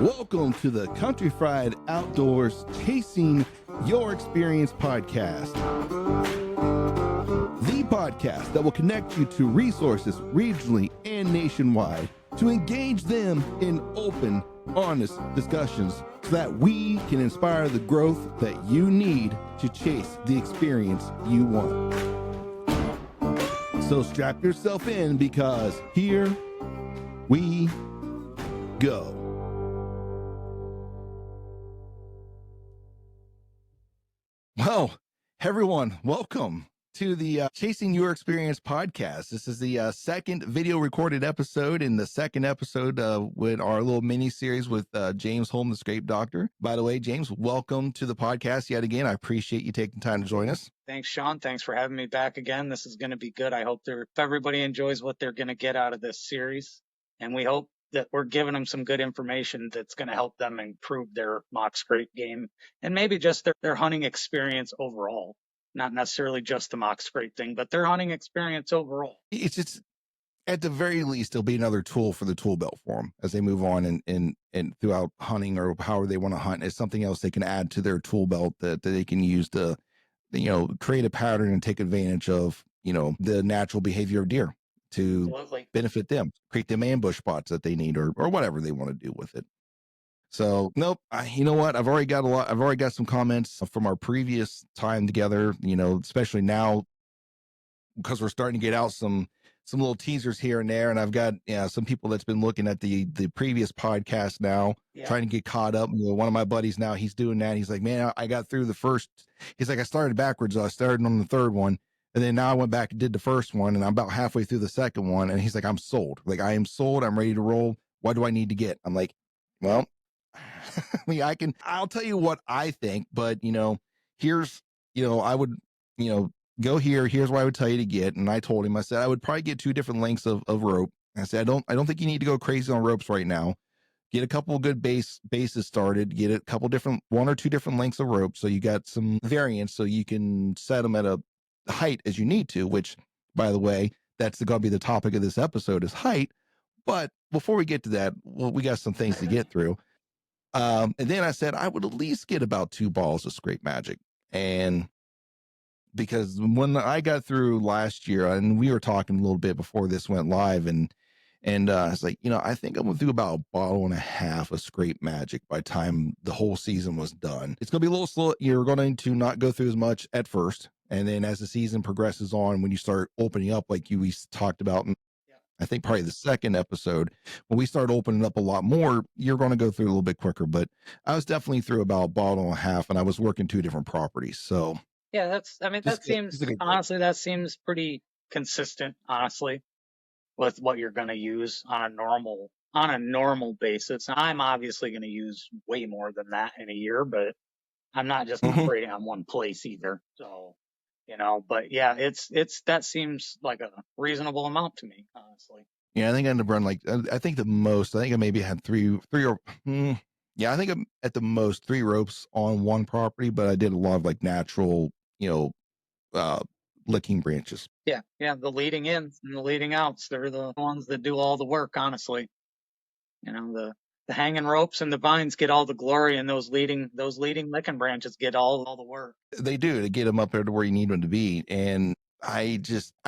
Welcome to the Country Fried Outdoors Chasing Your Experience podcast. The podcast that will connect you to resources regionally and nationwide to engage them in open, honest discussions so that we can inspire the growth that you need to chase the experience you want. So strap yourself in because here we go. Well, everyone, welcome to the Chasing Your Experience podcast. This is the second video recorded episode in the second episode with our little mini series with James Holm, the Scrape Doctor. By the way, James, welcome to the podcast yet again. I appreciate you taking time to join us. Thanks, Sean. Thanks for having me back again. This is going to be good. I hope everybody enjoys what they're going to get out of this series. And we hope that we're giving them some good information that's going to help them improve their mock scrape game and maybe just their hunting experience overall. Not necessarily just the mock scrape thing, but their hunting experience overall. It's just, at the very least, it'll be another tool for the tool belt for them as they move on and throughout hunting or however they want to hunt. It's something else they can add to their tool belt that they can use to, create a pattern and take advantage of, the natural behavior of deer to benefit them, create them ambush spots that they need or whatever they want to do with it. So, nope. You know what? I've already got some comments from our previous time together, especially now because we're starting to get out some little teasers here and there. And I've got some people that's been looking at the previous podcast now, trying to get caught up. One of my buddies now, he's doing that. He's like, man, I got through the first. He's like, I started backwards. I started on the third one. And then now I went back and did the first one. And I'm about halfway through the second one. And he's like, I'm sold. Like, I am sold. I'm ready to roll. What do I need to get? I'm like, well, I'll tell you what I think, but here's, I would, go here. Here's what I would tell you to get. And I told him, I said, I would probably get 2 different lengths of rope. I said, I don't think you need to go crazy on ropes right now. Get a couple of good bases started, get a couple different, 1 or 2 different lengths of rope. So you got some variance so you can set them at a height as you need to, which by the way, that's going to be the topic of this episode is height. But before we get to that, well, we got some things to get through. And then I said, I would at least get about 2 balls of Scrape Magic. And because when I got through last year and we were talking a little bit before this went live and I was like, I think I went through about 1.5 bottles of Scrape Magic by the time the whole season was done. It's going to be a little slow. You're going to not go through as much at first. And then as the season progresses on, when you start opening up, like we talked about, I think probably the second episode, when we start opening up a lot more, you're going to go through a little bit quicker. But I was definitely through about 1.5 bottles and I was working 2 different properties. So yeah, that seems pretty consistent, honestly, with what you're going to use on a normal basis. I'm obviously going to use way more than that in a year, but I'm not just operating on one place either. So, but yeah, that seems like a reasonable amount to me, honestly. Yeah, I think I ended up running I think I maybe had three or I think I'm at the most 3 ropes on one property, but I did a lot of natural, licking branches. Yeah. The leading ins and the leading outs, they're the ones that do all the work, honestly. The hanging ropes and the vines get all the glory, and those leading licking branches get all the work. They do to get them up there to where you need them to be. And I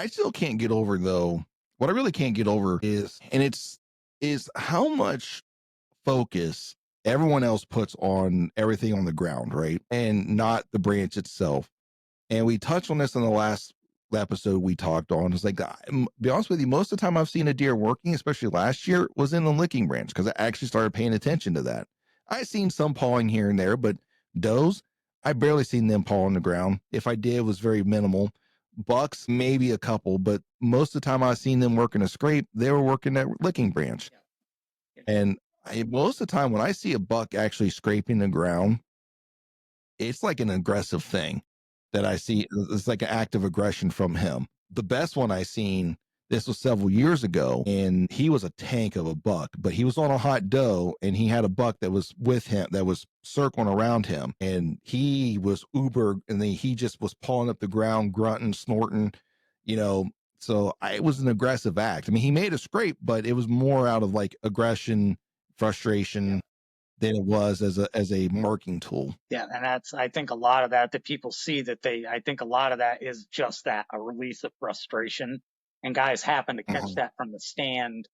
still can't get over though. What I really can't get over is how much focus everyone else puts on everything on the ground, right? And not the branch itself. And we touched on this in the last episode we talked on. It's like, be honest with you, most of the time I've seen a deer working, especially last year, was in the licking branch because I actually started paying attention to that. I've seen some pawing here and there, but does, I barely seen them paw on the ground. If I did, it was very minimal. Bucks, maybe a couple, but most of the time I've seen them working a scrape, they were working that licking branch. Yeah. And most of the time when I see a buck actually scraping the ground, it's like an aggressive thing that I see. It's like an act of aggression from him. The best one I seen, this was several years ago, and he was a tank of a buck, but he was on a hot doe and he had a buck that was with him that was circling around him, and he was uber, and then he just was pawing up the ground, grunting, snorting, so it was an aggressive act. I mean, he made a scrape, but it was more out of aggression, frustration, than it was as a marking tool. Yeah, and that's, I think a lot of that people see that I think a lot of that is just that, a release of frustration. And guys happen to catch Mhm. that from the stand,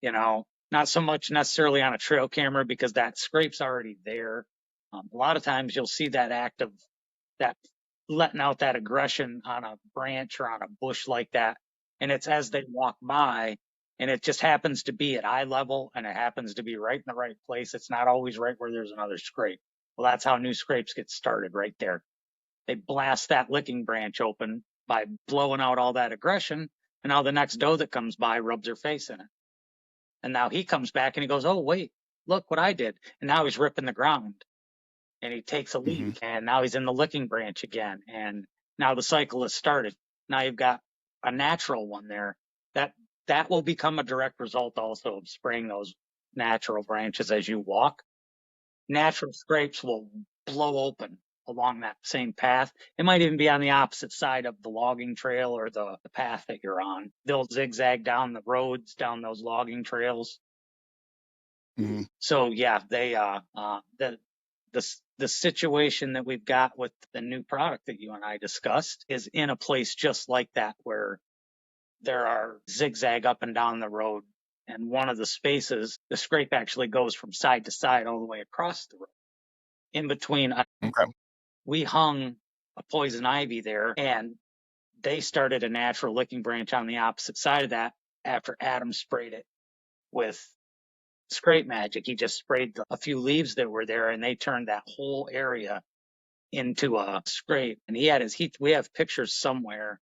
not so much necessarily on a trail camera because that scrape's already there. A lot of times you'll see that act of that letting out that aggression on a branch or on a bush like that. And it's as they walk by, and it just happens to be at eye level and it happens to be right in the right place. It's not always right where there's another scrape. Well, that's how new scrapes get started right there. They blast that licking branch open by blowing out all that aggression. And now the next doe that comes by rubs her face in it. And now he comes back and he goes, oh, wait, look what I did. And now he's ripping the ground and he takes a Mhm. leap and now he's in the licking branch again. And now the cycle has started. Now you've got a natural one there that will become a direct result also of spraying those natural branches as you walk. Natural scrapes will blow open along that same path. It might even be on the opposite side of the logging trail or the path that you're on. They'll zigzag down the roads, down those logging trails. Mhm. So yeah, the situation that we've got with the new product that you and I discussed is in a place just like that where there are zigzag up and down the road. And one of the spaces, the scrape actually goes from side to side all the way across the road. In between, Okay. we hung a poison ivy there and they started a natural licking branch on the opposite side of that after Adam sprayed it with scrape magic. He just sprayed a few leaves that were there and they turned that whole area into a scrape. And we have pictures somewhere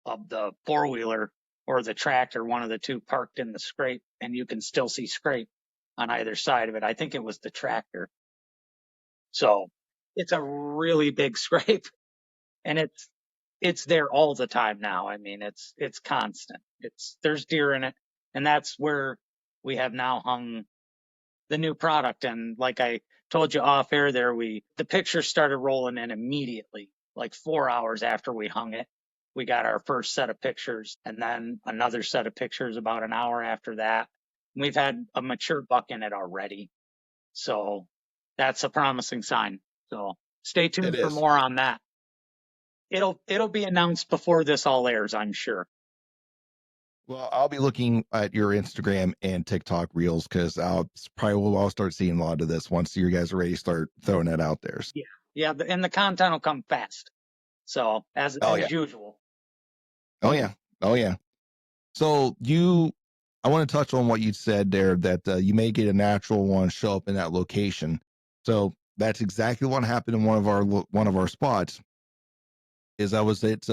of the four-wheeler or the tractor, one of the two parked in the scrape, and you can still see scrape on either side of it. I think it was the tractor. So it's a really big scrape and it's there all the time now. I mean, it's constant. There's deer in it. And that's where we have now hung the new product. And like I told you off air there, the pictures started rolling in immediately, like 4 hours after we hung it. We got our first set of pictures and then another set of pictures about an hour after that. We've had a mature buck in it already. So that's a promising sign. So stay It tuned for is. more on that. It'll be announced before this all airs, I'm sure. Well, I'll be looking at your Instagram and TikTok reels because I'll start seeing a lot of this once you guys are ready to start throwing that out there. Yeah. Yeah, and the content will come fast. So Oh yeah. as usual. Oh yeah. Oh yeah. So I want to touch on what you said there that you may get a natural one show up in that location. So that's exactly what happened in one of our spots. Is I was at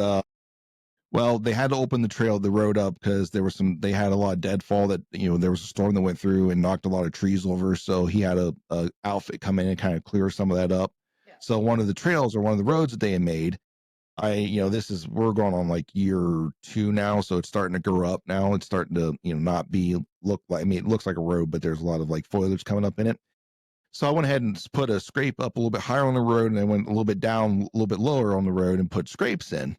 well, they had to open the road up because they had a lot of deadfall that, there was a storm that went through and knocked a lot of trees over. So he had a outfit come in and kind of clear some of that up. Yeah. So one of the trails or one of the roads that they had made, we're going on like year 2 now. So it's starting to grow up now. It's starting to, not look like, I mean, it looks like a road, but there's a lot of like foliage coming up in it. So I went ahead and put a scrape up a little bit higher on the road and I went a little bit down, a little bit lower on the road and put scrapes in.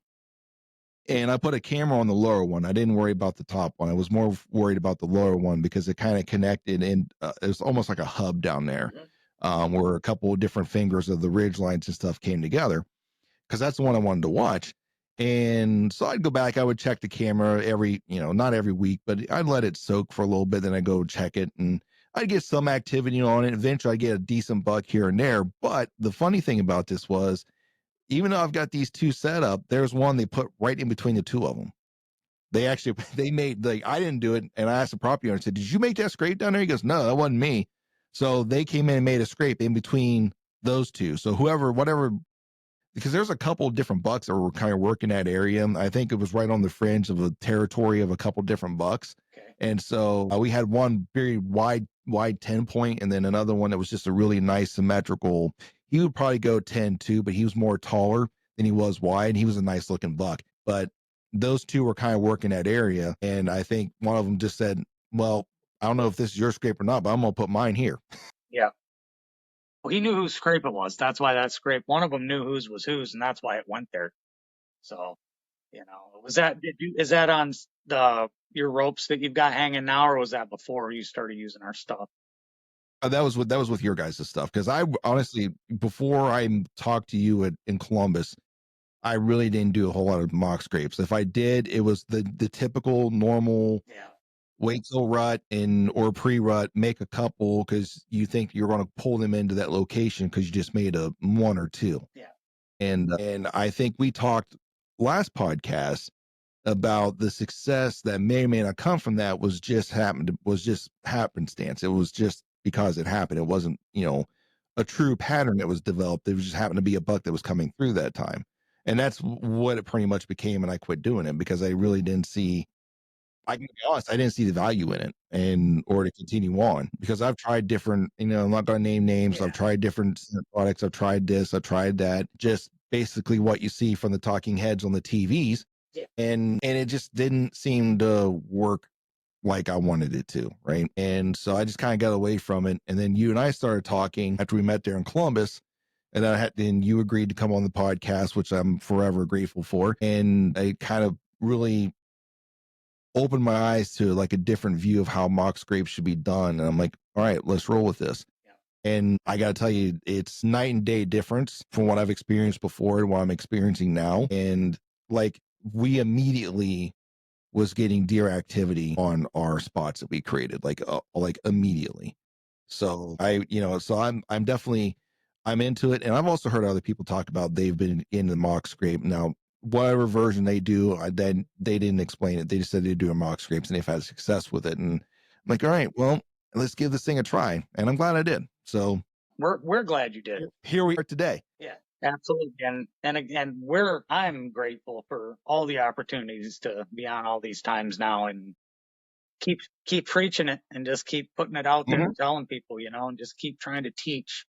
And I put a camera on the lower one. I didn't worry about the top one. I was more worried about the lower one because it kind of connected and it was almost like a hub down there, where a couple of different fingers of the ridge lines and stuff came together because that's the one I wanted to watch. And so I'd go back, I would check the camera not every week, but I'd let it soak for a little bit. Then I'd go check it and I'd get some activity on it. Eventually I get a decent buck here and there. But the funny thing about this was, even though I've got these two set up, there's one they put right in between the two of them. They actually they made like I didn't do it, and I asked the property owner, I said, "Did you make that scrape down there?" He goes, "No, that wasn't me." So they came in and made a scrape in between those two. So whatever, because there's a couple of different bucks that were kind of working that area. I think it was right on the fringe of a territory of a couple different bucks. Okay. And so we had one very wide 10 point, and then another one that was just a really nice symmetrical. He would probably go 10 too, but he was more taller than he was wide. He was a nice looking buck. But those two were kind of working that area. And I think one of them just said, well, I don't know if this is your scrape or not, but I'm going to put mine here. Yeah. Well, he knew whose scrape it was. That's why that scrape, one of them knew whose was whose, and that's why it went there. So, is that on your ropes that you've got hanging now, or was that before you started using our stuff? That was with your guys' stuff, because I honestly, before I talked to you in Columbus, I really didn't do a whole lot of mock scrapes. If I did, it was the typical normal Yeah. wait till rut and or pre-rut, make a couple because you think you're going to pull them into that location because you just made a one or two. Yeah. And I think we talked last podcast about the success that may or may not come from that was just happenstance. It was just because it happened. It wasn't, a true pattern that was developed. It was just happened to be a buck that was coming through that time. And that's what it pretty much became. And I quit doing it because I really didn't see, I can be honest, I didn't see the value in it or to continue on, because I've tried different, I'm not going to name names. Yeah. I've tried different products. I've tried this, I've tried that, just basically what you see from the talking heads on the TVs. Yeah. And it just didn't seem to work like I wanted it to. Right. And so I just kind of got away from it. And then you and I started talking after we met there in Columbus. And then you agreed to come on the podcast, which I'm forever grateful for. And I kind of really opened my eyes to like a different view of how mock scrapes should be done. And I'm like, all right, let's roll with this. Yeah. And I got to tell you, it's night and day difference from what I've experienced before and what I'm experiencing now. And like, we immediately was getting deer activity on our spots that we created, like immediately. So I'm definitely, I'm into it. And I've also heard other people talk about they've been in the mock scrape. Now, whatever version they do, then they didn't explain it. They just said they do a mock scrapes and they've had success with it. And I'm like, all right, well, let's give this thing a try. And I'm glad I did. So we're glad you did. Here we are today. Yeah, absolutely. And again, I'm grateful for all the opportunities to be on all these times now and keep preaching it and just keep putting it out there and telling people, and just keep trying to teach.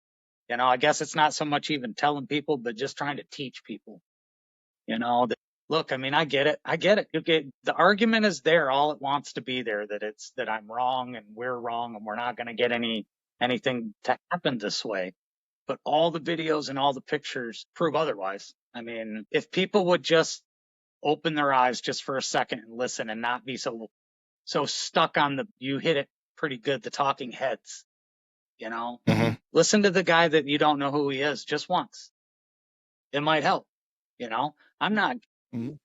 I guess it's not so much even telling people, but just trying to teach people, that, look, I mean, I get it. The argument is there. All it wants to be there, that I'm wrong and we're wrong and we're not going to get anything to happen this way. But all the videos and all the pictures prove otherwise. I mean, if people would just open their eyes just for a second and listen and not be so stuck on you hit it pretty good, the talking heads, listen to the guy that you don't know who he is just once. It might help. I'm not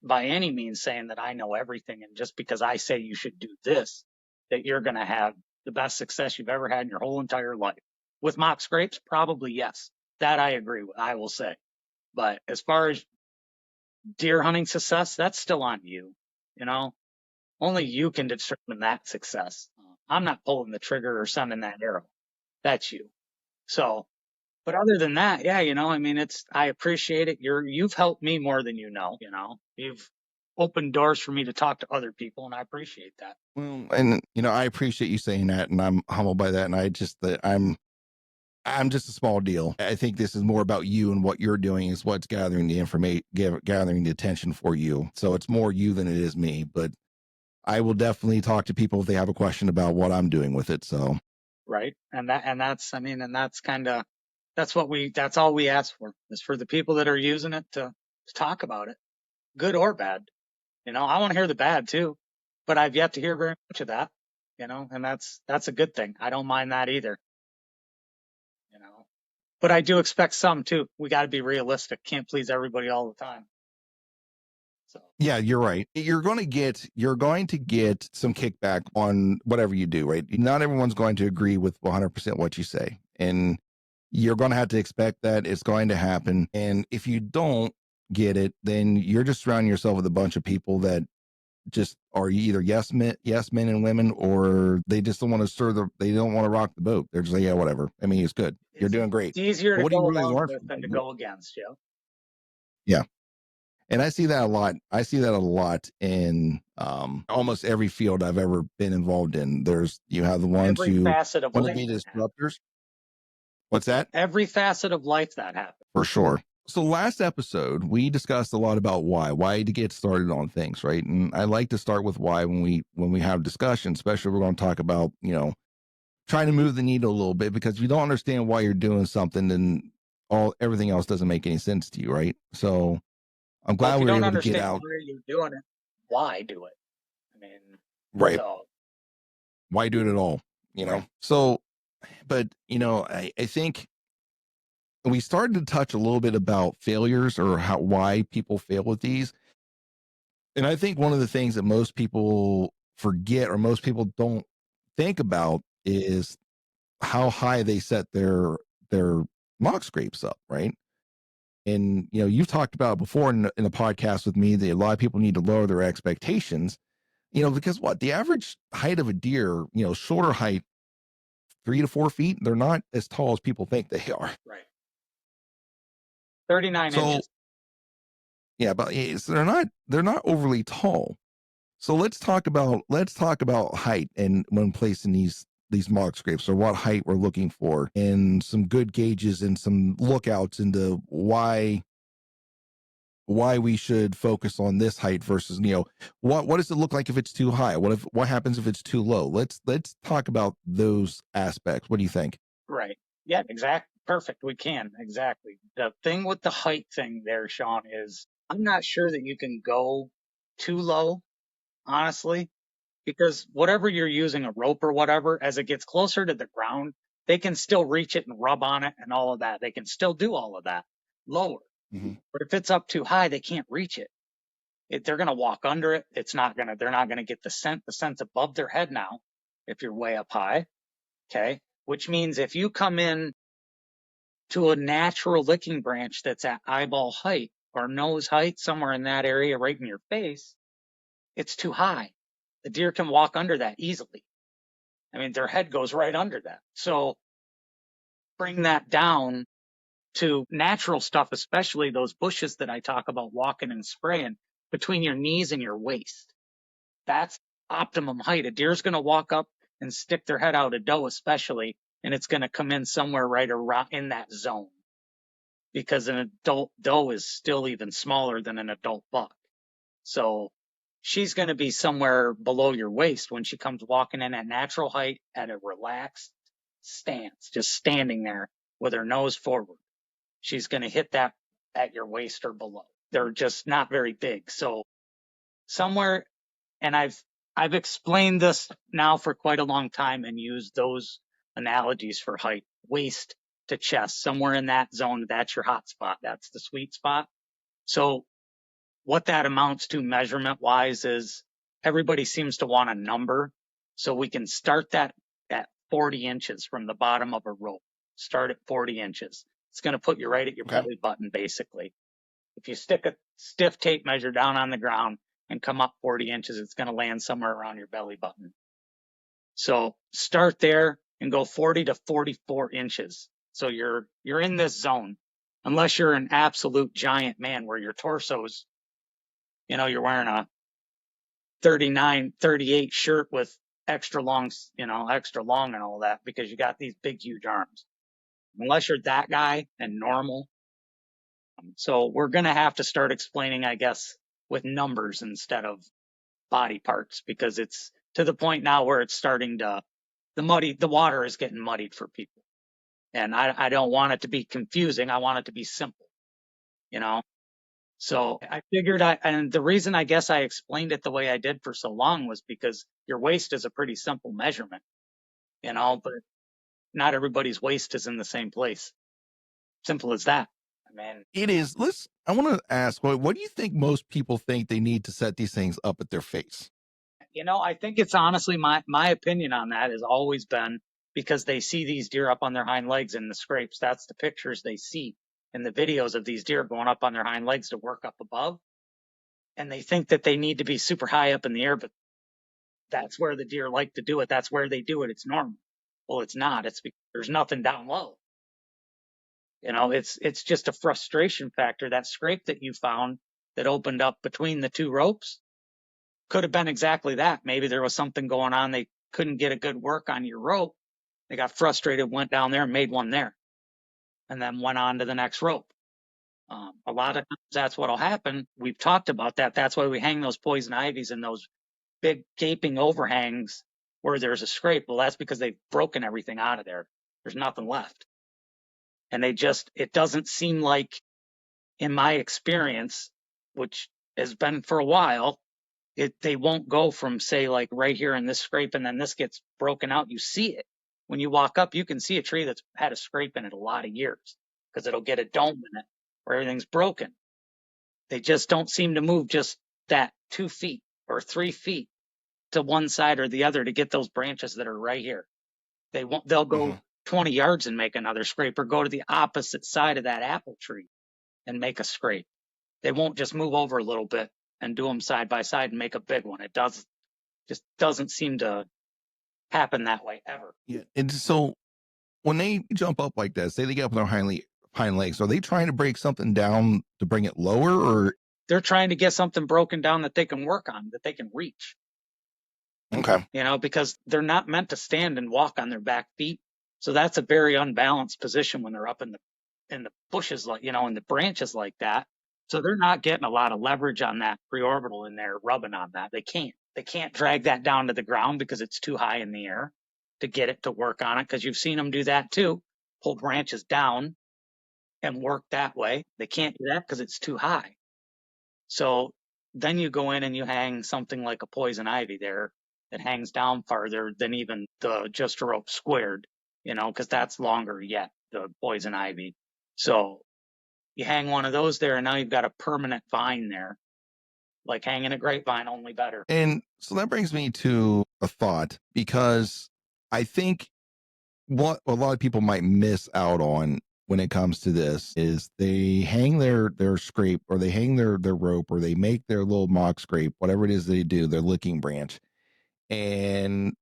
by any means saying that I know everything. And just because I say you should do this, that you're going to have the best success you've ever had in your whole entire life. With mock scrapes, probably yes. That I agree with, I will say. But as far as deer hunting success, that's still on you. Only you can determine that success. I'm not pulling the trigger or sending that arrow. That's you. So, but other than that, yeah, I mean, I appreciate it. You've helped me more than you've opened doors for me to talk to other people, and I appreciate that. Well, and I appreciate you saying that, and I'm humbled by that. And I'm just a small deal. I think this is more about you, and what you're doing is what's gathering the information, gathering the attention for you. So it's more you than it is me. But I will definitely talk to people if they have a question about what I'm doing with it. So right, that's that's all we ask for, is for the people that are using it to talk about it, good or bad. I want to hear the bad too, but I've yet to hear very much of that. And that's a good thing. I don't mind that either. But I do expect some too. We got to be realistic. Can't please everybody all the time. So yeah, you're right. You're going to get some kickback on whatever you do, right? Not everyone's going to agree with 100% what you say, and you're going to have to expect that it's going to happen. And if you don't get it, then you're just surrounding yourself with a bunch of people that just are either yes men and women, or they just don't want to they don't want to rock the boat. They're just like, yeah, whatever. I mean, it's good. You're doing great. It's easier to go really along with than to go against, Yeah. And I see that a lot. In almost every field I've ever been involved in. You have the ones who want to be disruptors. What's that? Every facet of life that happens. For sure. So last episode, we discussed a lot about why to get started on things, right? And I like to start with why when we have discussions, especially if we're going to talk about, trying to move the needle a little bit, because if you don't understand why you're doing something, then everything else doesn't make any sense to you, right? So I'm glad we were able to get out. Where you're doing it, why do it? I mean, right. Why do it at all? So but I think we started to touch a little bit about failures or why people fail with these. And I think one of the things that most people forget or most people don't think about is how high they set their mock scrapes up, right? And you've talked about before in a podcast with me that a lot of people need to lower their expectations. Because what the average height of a deer, shorter height, 3 to 4 feet, they're not as tall as people think they are. Right. 39 So inches. yeah, but they're not overly tall. So let's talk about height and when placing these mock scrapes, or what height we're looking for, and some good gauges and some lookouts into why we should focus on this height versus what does it look like if it's too high, what happens if it's too low. Let's talk about those aspects. What do you think? Right. Yeah, exactly. Perfect. We can. Exactly. The thing with the height thing there, Sean, is I'm not sure that you can go too low, honestly, because whatever you're using, a rope or whatever, as it gets closer to the ground, they can still reach it and rub on it and all of that. They can still do all of that lower. Mm-hmm. But if it's up too high, they can't reach it. They're going to walk under it. They're not going to get the scent. The scent's above their head now if you're way up high. Okay. Which means if you come in to a natural licking branch that's at eyeball height or nose height, somewhere in that area, right in your face, it's too high. The deer can walk under that easily. I mean, their head goes right under that. So bring that down to natural stuff, especially those bushes that I talk about walking and spraying between your knees and your waist. That's optimum height. A deer's going to walk up and stick their head out, a doe especially, and it's going to come in somewhere right around in that zone, because an adult doe is still even smaller than an adult buck. So she's going to be somewhere below your waist when she comes walking in at natural height at a relaxed stance, just standing there with her nose forward. She's going to hit that at your waist or below. They're just not very big. So somewhere, and I've explained this now for quite a long time and used those analogies for height, waist to chest, somewhere in that zone. That's your hot spot. That's the sweet spot. So what that amounts to measurement wise is everybody seems to want a number. So we can start that at 40 inches from the bottom of a rope. Start at 40 inches. It's going to put you right at your belly button, basically. If you stick a stiff tape measure down on the ground and come up 40 inches, it's going to land somewhere around your belly button. So start there and go 40 to 44 inches. So you're in this zone, unless you're an absolute giant man where your torso's, you're wearing a 39, 38 shirt with extra long and all that, because you got these big, huge arms. Unless you're that guy and normal. So we're going to have to start explaining, I guess, with numbers instead of body parts, because it's to the point now where it's starting to, the water is getting muddied for people. And I don't want it to be confusing. I want it to be simple, you know? So I figured and the reason I guess I explained it the way I did for so long was because your waist is a pretty simple measurement, but not everybody's waist is in the same place. Simple as that. I mean, It is. I want to ask, what do you think most people think they need to set these things up at their face? I think it's honestly my opinion on that has always been because they see these deer up on their hind legs in the scrapes. That's the pictures they see in the videos of these deer going up on their hind legs to work up above. And they think that they need to be super high up in the air, but that's where the deer like to do it. That's where they do it. It's normal. Well, it's not. It's because there's nothing down low. It's just a frustration factor. That scrape that you found that opened up between the two ropes could have been exactly that. Maybe there was something going on. They couldn't get a good work on your rope. They got frustrated, went down there and made one there, and then went on to the next rope. A lot of times that's what'll happen. We've talked about that. That's why we hang those poison ivies in those big gaping overhangs where there's a scrape. Well, that's because they've broken everything out of there. There's nothing left. And it doesn't seem like, in my experience, which has been for a while, they won't go from, say, like right here in this scrape and then this gets broken out. You see it. when you walk up, you can see a tree that's had a scrape in it a lot of years because it'll get a dome in it where everything's broken. They just don't seem to move just that 2 feet or 3 feet to one side or the other to get those branches that are right here. They'll go 20 yards and make another scrape, or go to the opposite side of that apple tree and make a scrape. They won't just move over a little bit and do them side by side and make a big one. It just doesn't seem to happen that way ever. Yeah. And so when they jump up like that, say they get up on their hind legs, are they trying to break something down to bring it lower, or they're trying to get something broken down that they can work on, that they can reach? okay. Because they're not meant to stand and walk on their back feet. So that's a very unbalanced position when they're up in the bushes, like, in the branches like that. So they're not getting a lot of leverage on that preorbital in there, rubbing on that. They can't drag that down to the ground because it's too high in the air to get it to work on it. Cause you've seen them do that too. Pull branches down and work that way. They can't do that because it's too high. So then you go in and you hang something like a poison ivy there that hangs down farther than even the just a rope squared, because that's longer yet, the poison ivy. So you hang one of those there, and now you've got a permanent vine there, like hanging a grapevine, only better. And so that brings me to a thought, because I think what a lot of people might miss out on when it comes to this is they hang their scrape, or they hang their rope, or they make their little mock scrape, whatever it is they do, their licking branch, and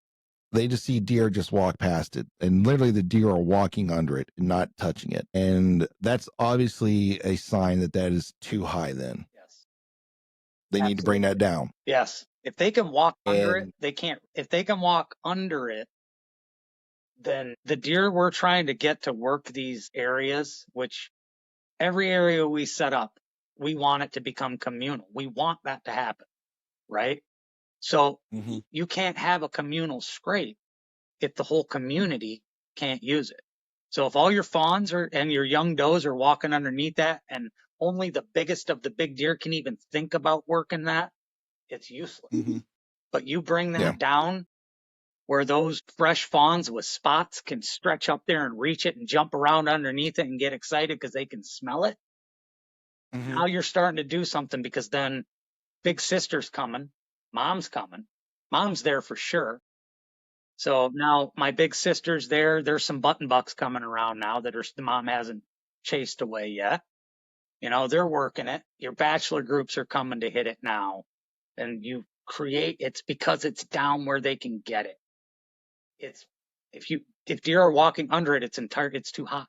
they just see deer just walk past it, and literally the deer are walking under it and not touching it, and that's obviously a sign that that is too high. Then Yes, they need to bring that absolutely. down. Yes. If they can walk under it, And they can't. If they can walk under it, then the deer we're trying to get to work these areas, which every area we set up, we want it to become communal. We want that to happen, right? So you can't have a communal scrape if the whole community can't use it. So if all your fawns and your young does are walking underneath that, and only the biggest of the big deer can even think about working that, it's useless. But you bring that down where those fresh fawns with spots can stretch up there and reach it and jump around underneath it and get excited because they can smell it. Now you're starting to do something, because then big sister's coming, mom's coming, mom's there for sure. So now my big sister's there. There's some button bucks coming around now that the mom hasn't chased away yet. They're working it. Your bachelor groups are coming to hit it now. And it's because it's down where they can get it. It's if deer are walking under it, it's too high.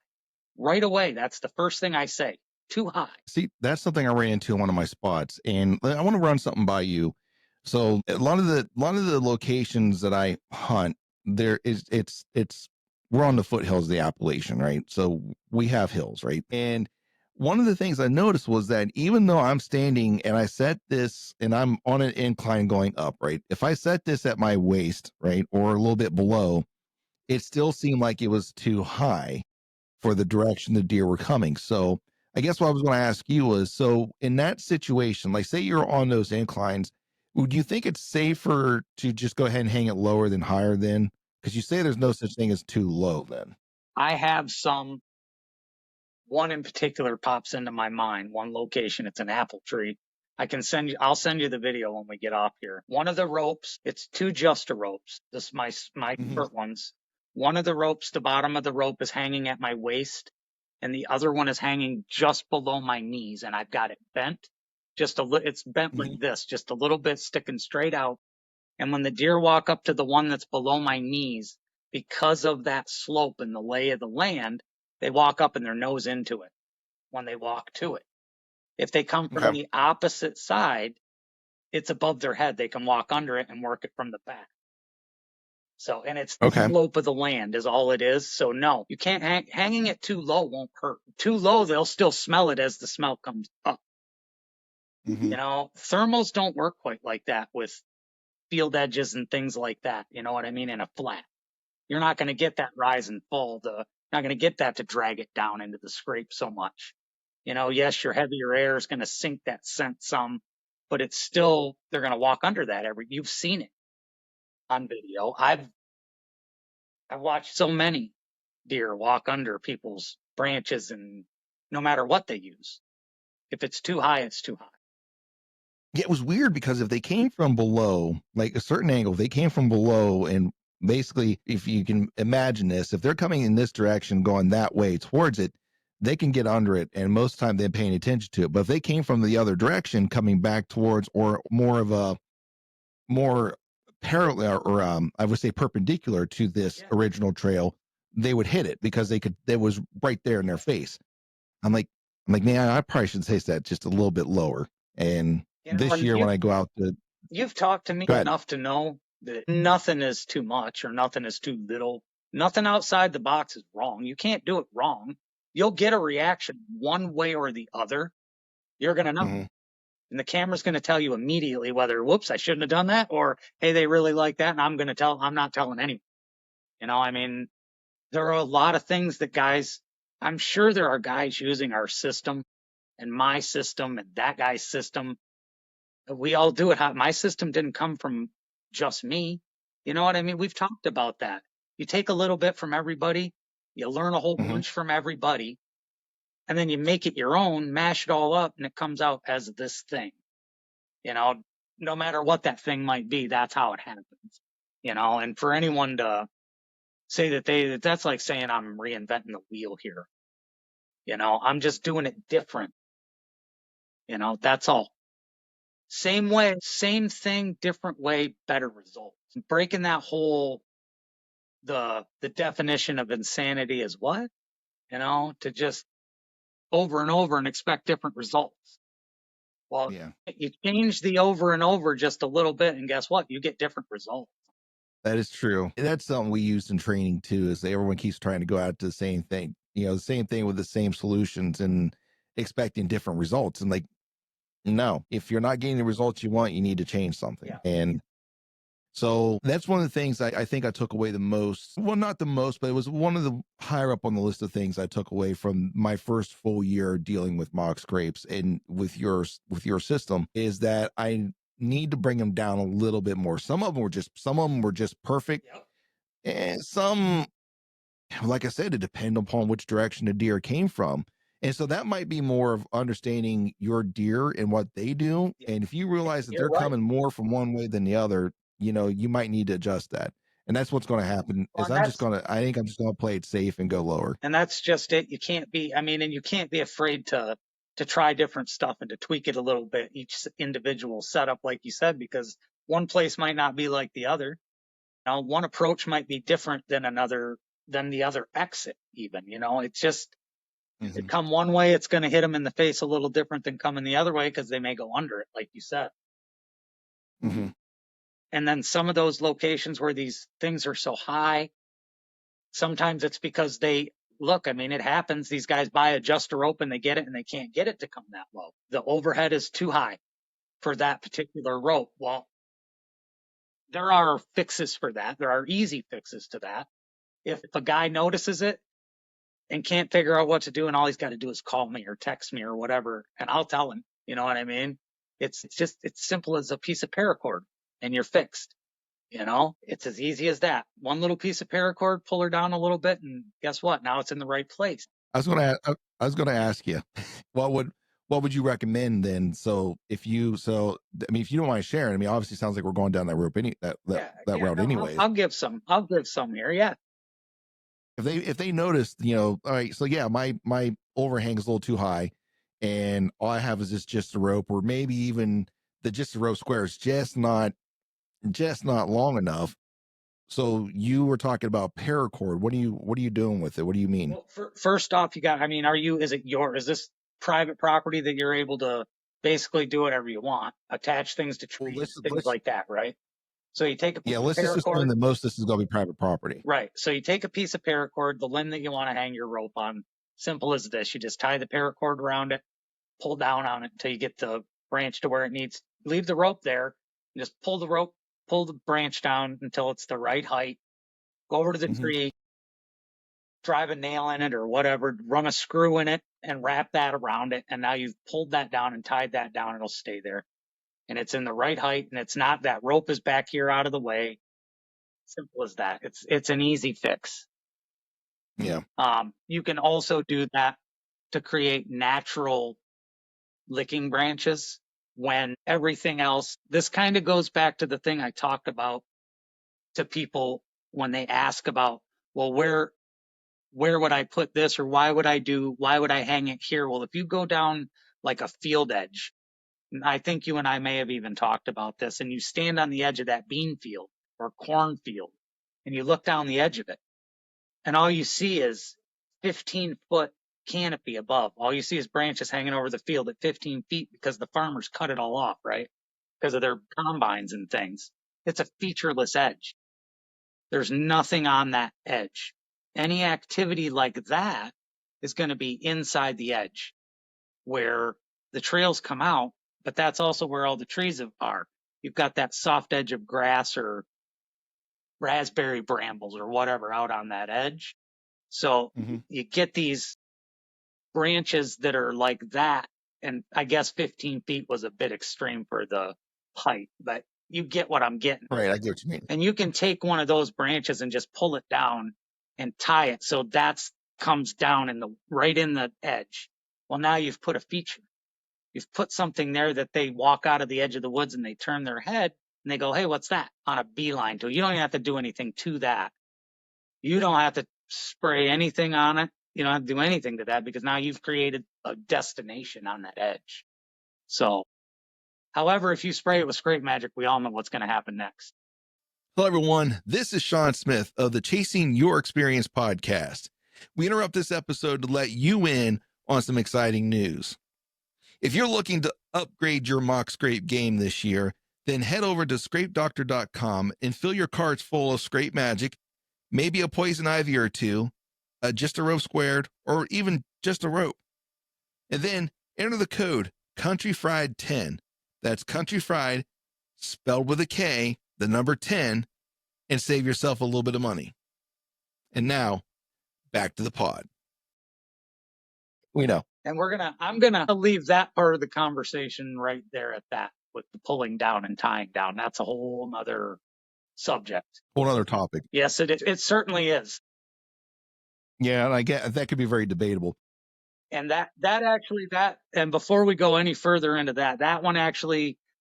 Right away, that's the first thing I say. Too high. see, that's something I ran into in one of my spots, and I want to run something by you. So a lot of the locations that I hunt, there is it's we're on the foothills of the Appalachian, right? So we have hills, right? And one of the things I noticed was that even though I'm standing and I set this and I'm on an incline going up, right? If I set this at my waist, right, or a little bit below, it still seemed like it was too high for the direction the deer were coming. So I guess what I was going to ask you was, so in that situation, like say you're on those inclines, would you think it's safer to just go ahead and hang it lower than higher then? Because you say there's no such thing as too low then. I have one in particular pops into my mind, one location. It's an apple tree. I'll send you the video when we get off here. One of the ropes, it's two Justa ropes. This is my short ones. One of the ropes, the bottom of the rope is hanging at my waist, and the other one is hanging just below my knees, and I've got it bent. It's bent like this, just a little bit sticking straight out. And when the deer walk up to the one that's below my knees, because of that slope and the lay of the land, they walk up and their nose into it when they walk to it. If they come from the opposite side, it's above their head. They can walk under it and work it from the back. So, and it's the slope of the land is all it is. So no, you can't hanging it too low won't hurt. Too low, they'll still smell it as the smell comes up. Thermals don't work quite like that with field edges and things like that. You know what I mean? In a flat, you're not going to get that rise and fall. Not going to get that to drag it down into the scrape so much. Yes, your heavier air is going to sink that scent some, but it's still, they're going to walk under that you've seen it on video. I've I've watched so many deer walk under people's branches, and no matter what they use, if it's too high, it's too high. Yeah, it was weird because if they came from below, like a certain angle, they came from below, and basically, if you can imagine this, if they're coming in this direction, going that way towards it, they can get under it, and most of the time they're paying attention to it. But if they came from the other direction, coming back towards, or more of a more parallel, or I would say perpendicular to this Yeah. original trail, they would hit it because they could. It was right there in their face. I'm like, man, I probably should taste that just a little bit lower. And this And year, when I go out to, you've talked to me go ahead. enough to know that nothing is too much or nothing is too little. Nothing outside the box is wrong. You can't do it wrong. You'll get a reaction one way or the other. You're going to know. Mm-hmm. And the camera's going to tell you immediately whether, whoops, I shouldn't have done that, or, hey, they really like that. And I'm not telling anyone. I mean, there are a lot of things that guys, I'm sure there are guys using our system and my system and that guy's system. We all do it. My system didn't come from just me. You know what I mean? We've talked about that. You take a little bit from everybody, you learn a whole Mm-hmm. bunch from everybody, and then you make it your own, mash it all up, and it comes out as this thing. No matter what that thing might be, that's how it happens. And for anyone to say that's like saying I'm reinventing the wheel here. I'm just doing it different. That's all. Same way, same thing, different way, better results. Breaking that whole the definition of insanity is what? To just over and over and expect different results. Well, Yeah, you change the over and over just a little bit, and guess what? You get different results. that is true. That's something we used in training too. Is everyone keeps trying to go out to the same thing. The same thing with the same solutions and expecting different results. And like, no, if you're not getting the results you want, you need to change something. Yeah. And so that's one of the things I think I took away the most. Well, not the most, but it was one of the higher up on the list of things I took away from my first full year dealing with mock scrapes and with your system is that I need to bring them down a little bit more. Some of them were just perfect, Yep. and some, like I said, it depended upon which direction the deer came from. And so that might be more of understanding your deer and what they do. Yeah. And if you realize that You're they're right. coming more from one way than the other, you might need to adjust that. And that's what's going to happen Well, is I think I'm just going to play it safe and go lower. and that's just it. You can't be, and you can't be afraid to try different stuff and to tweak it a little bit, each individual setup, like you said, because one place might not be like the other. One approach might be different than the other exit even. It's just, if it Hmm. come one way, it's going to hit them in the face a little different than coming the other way because they may go under it, like you said. Hmm. And then some of those locations where these things are so high, sometimes it's because they look, it happens. These guys buy a adjuster rope and they get it and they can't get it to come that low. The overhead is too high for that particular rope. Well, there are fixes for that. There are easy fixes to that. If a guy notices it and can't figure out what to do, and all he's got to do is call me or text me or whatever, and I'll tell him. You know what I mean? It's simple as a piece of paracord, and you're fixed. It's as easy as that. One little piece of paracord, pull her down a little bit, and guess what? Now it's in the right place. I was going to ask you, what would what would you recommend then? So if you don't mind sharing, obviously it sounds like we're going down that rope Yeah, that yeah. route No, anyways. I'll give some. I'll give some here. Yeah. If they notice, all right, so yeah, my overhang is a little too high, and all I have is just a rope, or maybe even the just a rope square is just not long enough. So you were talking about paracord. What are you doing with it? What do you mean? Well, first off, you got. Is this private property that you're able to basically do whatever you want, attach things to Well, trees, things let's like that, right? So you take a piece yeah, of let's just assume paracord. that most of this is going to be private property. Right. So you take a piece of paracord, the limb that you want to hang your rope on. Simple as this. You just tie the paracord around it, pull down on it until you get the branch to where it needs. Leave the rope there. And just pull the branch down until it's the right height. Go over to the Hmm. tree, drive a nail in it or whatever, run a screw in it and wrap that around it. And now you've pulled that down and tied that down. It'll stay there. And it's in the right height, and it's not, that rope is back here out of the way. Simple as that. It's an easy fix. Yeah. You can also do that to create natural licking branches when everything else, this kind of goes back to the thing I talked about to people when they ask about, well, where would I put this, or why would I hang it here? Well, if you go down like a field edge, I think you and I may have even talked about this, and you stand on the edge of that bean field or cornfield and you look down the edge of it, and all you see is 15-foot canopy above. All you see is branches hanging over the field at 15 feet because the farmers cut it all off, right? Because of their combines and things. It's a featureless edge. There's nothing on that edge. Any activity like that is going to be inside the edge where the trails come out, but that's also where all the trees are. You've got that soft edge of grass or raspberry brambles or whatever out on that edge. So you get these branches that are like that. And I guess 15 feet was a bit extreme for the height, but you get what I'm getting. Right. I get what you mean. And you can take one of those branches and just pull it down and tie it. So that's comes down right in the edge. Well, now you've put a feature. You've put something there that they walk out of the edge of the woods and they turn their head and they go, hey, what's that? On a beeline to it. You don't even have to do anything to that. You don't have to spray anything on it. You don't have to do anything to that because now you've created a destination on that edge. So, however, if you spray it with scrape magic, we all know what's going to happen next. Hello, everyone. This is Sean Smith of the Chasing Your Experience podcast. We interrupt this episode to let you in on some exciting news. If you're looking to upgrade your mock scrape game this year, then head over to scrapedoctor.com and fill your carts full of scrape magic, maybe a poison ivy or two, just a rope squared, or even just a rope. And then enter the code CountryFried10. That's Country Fried, spelled with a K, the number 10, and save yourself a little bit of money. And now, back to the pod. We know. And I'm gonna leave that part of the conversation right there at that with the pulling down and tying down. That's a whole nother subject. Whole other topic. Yes, it certainly is. Yeah, and I get that could be very debatable. And and before we go any further into that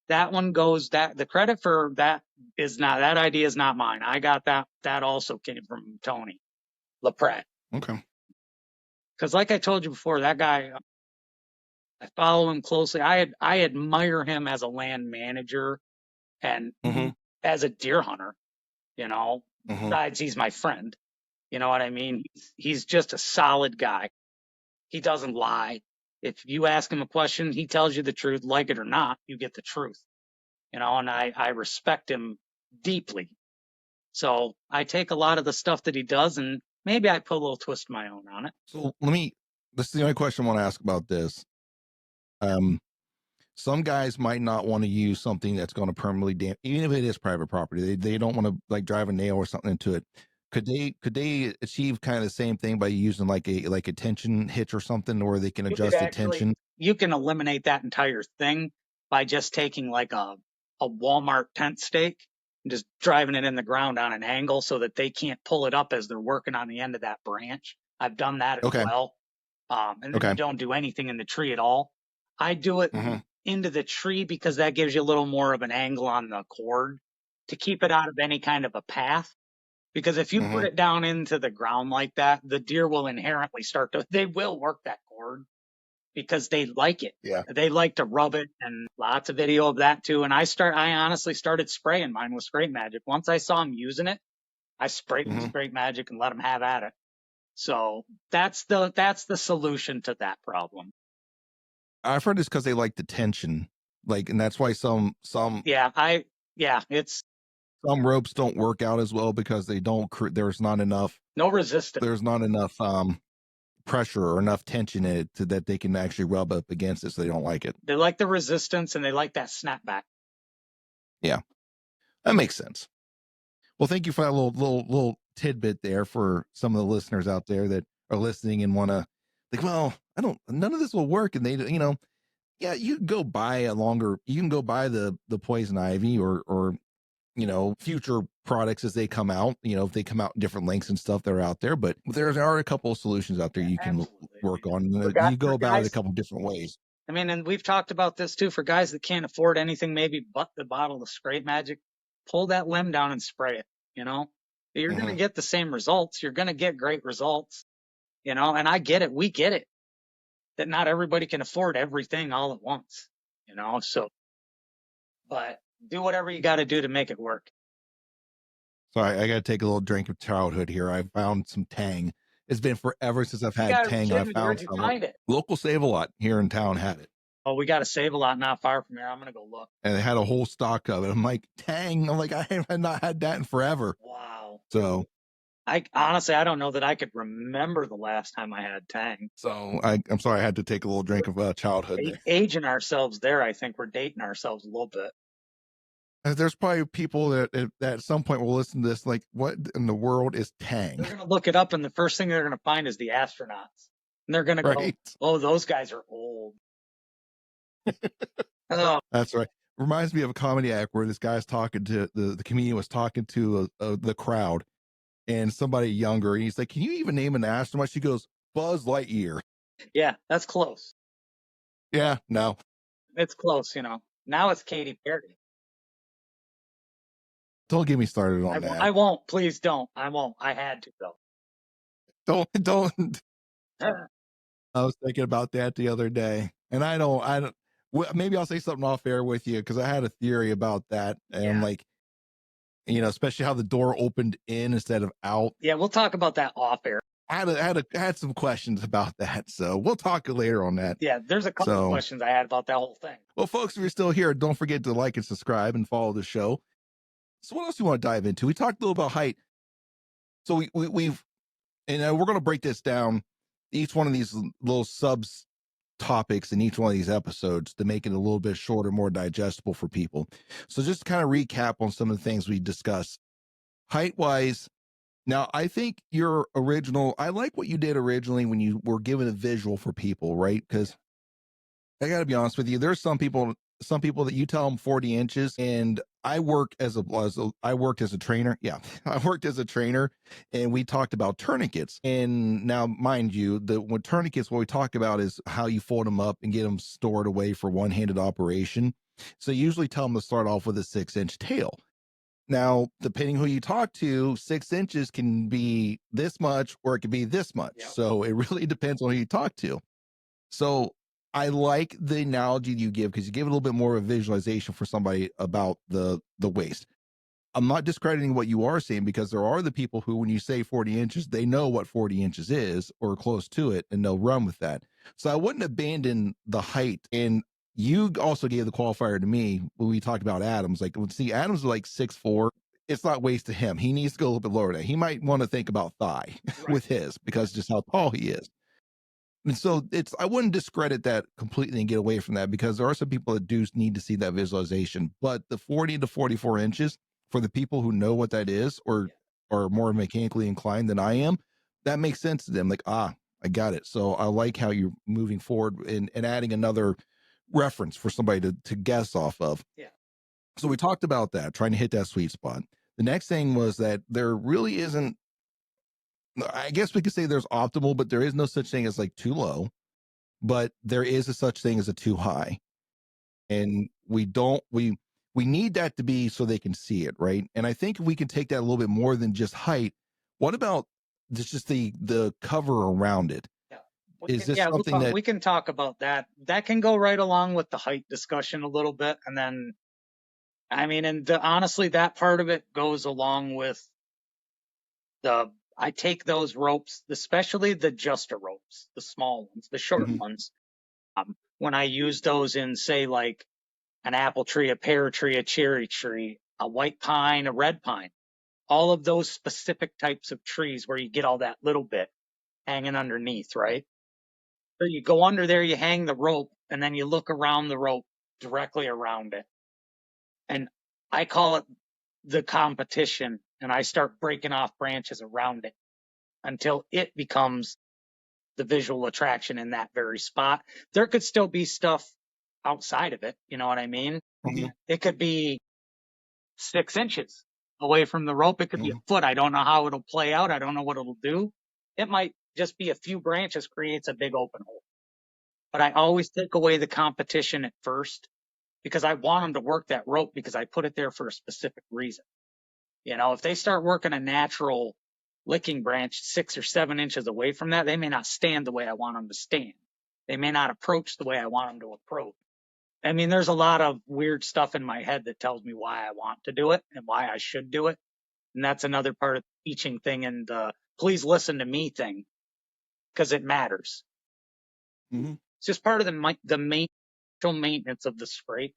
the credit for that idea is not mine. I got that also came from Tony LaPret. Okay. Because like I told you before, that guy, I follow him closely. I admire him as a land manager and as a deer hunter, besides he's my friend. You know what I mean? He's just a solid guy. He doesn't lie. If you ask him a question, he tells you the truth, like it or not, you get the truth. And I respect him deeply. So I take a lot of the stuff that he does and maybe I put a little twist of my own on it. So this is the only question I want to ask about this. Some guys might not want to use something that's going to permanently damage, even if it is private property. They don't want to like drive a nail or something into it. Could they achieve kind of the same thing by using like a tension hitch or something, or they can adjust the tension? You can eliminate that entire thing by just taking like a Walmart tent stake and just driving it in the ground on an angle so that they can't pull it up as they're working on the end of that branch. I've done that as well. And then you don't do anything in the tree at all. I do it into the tree because that gives you a little more of an angle on the cord to keep it out of any kind of a path. Because if you put it down into the ground like that, the deer will inherently they will work that cord because they like it. Yeah. They like to rub it, and lots of video of that too. And I honestly started spraying mine with scrape magic. Once I saw him using it, I sprayed with scrape magic and let him have at it. So that's the solution to that problem. I've heard it's because they like the tension, and that's why some ropes don't work out as well because there's not enough resistance. There's not enough pressure or enough tension in it that they can actually rub up against it, so they don't like it. They like the resistance and they like that snapback. Yeah, that makes sense. Well, thank you for that little tidbit there for some of the listeners out there that are listening and want to think, well, none of this will work, and they, you can go buy the poison ivy or future products as they come out, if they come out in different lengths and stuff that are out there. But there are a couple of solutions out there you can Absolutely. work on. For You go about it a guys, couple different ways. I mean, and we've talked about this too, for guys that can't afford anything maybe but the bottle of Spray Magic, pull that limb down and spray it, you know? You're going to Mhm. get the same results. You're going to get great results, and I get it. We get it that not everybody can afford everything all at once, so, but do whatever you got to do to make it work. So I got to take a little drink of childhood here. I found some Tang. It's been forever since I've You had gotta be Tang, and I kidding me. found Where'd you some. find it? Local Save a Lot here in town had it, Oh, we got to Save a Lot not far from here. I'm going to go look. and they had a whole stock of it. I'm like, Tang. I'm like, I have not had that in forever. Wow. So I honestly, I don't know that I could remember the last time I had Tang. I'm sorry I had to take a little drink of childhood there. Aging ourselves there, I think we're dating ourselves a little bit. There's probably people that at some point will listen to this like, what in the world is Tang? They're going to look it up, and the first thing they're going to find is the astronauts. And they're going to go, Right? oh, those guys are old. Oh, That's right. Reminds me of a comedy act where this guy's talking to the comedian was talking to the crowd and somebody younger, and he's like, "Can you even name an astronaut?" She goes, "Buzz Lightyear." yeah, that's close. Yeah, no, It's close, Now it's Katy Perry. don't get me started on that. I won't. Please don't. I won't. I had to, though. Don't. I was thinking about that the other day, and I don't. Maybe I'll say something off air with you because I had a theory about that, and I'm Yeah. like, especially how the door opened in instead of out. Yeah, we'll talk about that off air. I had some questions about that, so we'll talk later on that. Yeah, there's a couple of questions I had about that whole thing. Well, folks, if you're still here, don't forget to like and subscribe and follow the show. So, what else do you want to dive into? We talked a little about height. So we've and we're going to break this down, each one of these little subs topics in each one of these episodes to make it a little bit shorter, more digestible for people. So just to kind of recap on some of the things we discussed height wise. Now, I think your original, I like what you did originally when you were given a visual for people, right? Because I got to be honest with you, there's some people that you tell them 40 inches, and I worked as a trainer. Yeah, I worked as a trainer, and we talked about tourniquets. And now, mind you, when tourniquets, what we talk about is how you fold them up and get them stored away for one-handed operation. So you usually tell them to start off with a 6-inch tail. Now, depending who you talk to, 6 inches can be this much or it could be this much. Yep. So it really depends on who you talk to. So I like the analogy you give because you give a little bit more of a visualization for somebody about the waist. I'm not discrediting what you are saying because there are the people who, when you say 40 inches, they know what 40 inches is or close to it, and they'll run with that. So I wouldn't abandon the height. And you also gave the qualifier to me when we talked about Adams. Like, see, Adams is like 6'4". It's not waist to him. He needs to go a little bit lower than that. He might want to think about thigh with his because just how tall he is. And so I wouldn't discredit that completely and get away from that because there are some people that do need to see that visualization. But the 40 to 44 inches for the people who know what that is or are more mechanically inclined than I am, that makes sense to them. Like, I got it. So I like how you're moving forward and adding another reference for somebody to guess off of. Yeah. So we talked about that, trying to hit that sweet spot. The next thing was that there really isn't, I guess we could say there's optimal, but there is no such thing as like too low, but there is a such thing as a too high. And we need that to be so they can see it, right? And I think if we can take that a little bit more than just height, what about just the cover around it? Yeah. Is this something that we can talk about that? That can go right along with the height discussion a little bit, and then, I mean, and honestly, that part of it goes along with I take those ropes, especially the Justa ropes, the small ones, the short ones. When I use those in, say, like an apple tree, a pear tree, a cherry tree, a white pine, a red pine, all of those specific types of trees where you get all that little bit hanging underneath, right? So you go under there, you hang the rope, and then you look around the rope directly around it. And I call it the competition, and I start breaking off branches around it until it becomes the visual attraction in that very spot. There could still be stuff outside of it, you know what I mean? It could be 6 inches away from the rope. It could be a foot. I don't know how it'll play out. I don't know what it'll do. It might just be a few branches creates a big open hole. But I always take away the competition at first because I want them to work that rope because I put it there for a specific reason. If they start working a natural licking branch 6 or 7 inches away from that, they may not stand the way I want them to stand. They may not approach the way I want them to approach. I mean, there's a lot of weird stuff in my head that tells me why I want to do it and why I should do it. And that's another part of the teaching thing and the please listen to me thing because it matters. Mm-hmm. It's just part of the maintenance of the scrape.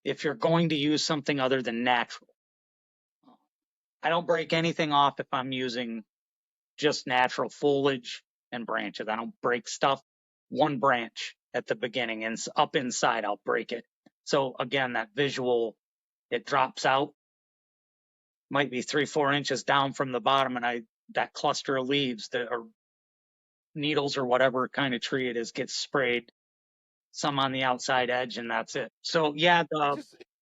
If you're going to use something other than natural, I don't break anything off if I'm using just natural foliage and branches. I don't break stuff. One branch at the beginning and up inside, I'll break it. So again, that visual, it drops out, might be 3-4 inches down from the bottom, and that cluster of leaves that are needles or whatever kind of tree it is gets sprayed. Some on the outside edge, and that's it. So yeah,